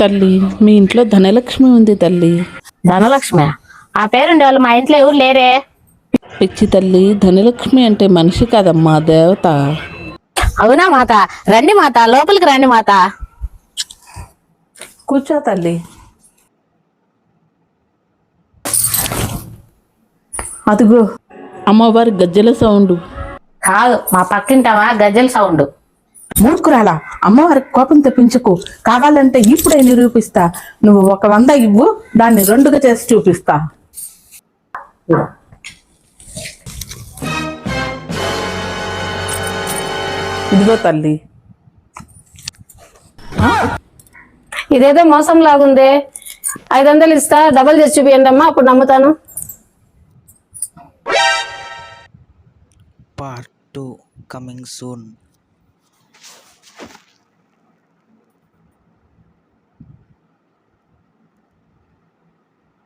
తల్లి, మీ ఇంట్లో ధనలక్ష్మి ఉంది తల్లి. ధనలక్ష్మి? ఆ పేరుండే వాళ్ళు మా ఇంట్లో ఎవరు లేరే. పిచ్చి తల్లి, ధనలక్ష్మి అంటే మనిషి కాదమ్మా, దేవత. అవునా మాత? రండి మాత, లోపలికి రండి మాత. కూర్చో తల్లి. అదిగో అమ్మవారి గజ్జల సౌండ్. కాదు, మా పక్కింటావా గజ్జల సౌండ్. మూర్ఖురాలా, అమ్మవారికి కోపం తెప్పించకు. కావాలంటే ఇప్పుడే నిరూపిస్తా. నువ్వు 100 ఇవ్వు, దాన్ని 2గా చేసి చూపిస్తా. ఇదిగో తల్లి. ఇదేదో మోసం లాగుంది. 500 ఇస్తా, డబల్ చేసి చూపియండి అమ్మా, అప్పుడు నమ్ముతాను. Part 2 coming soon.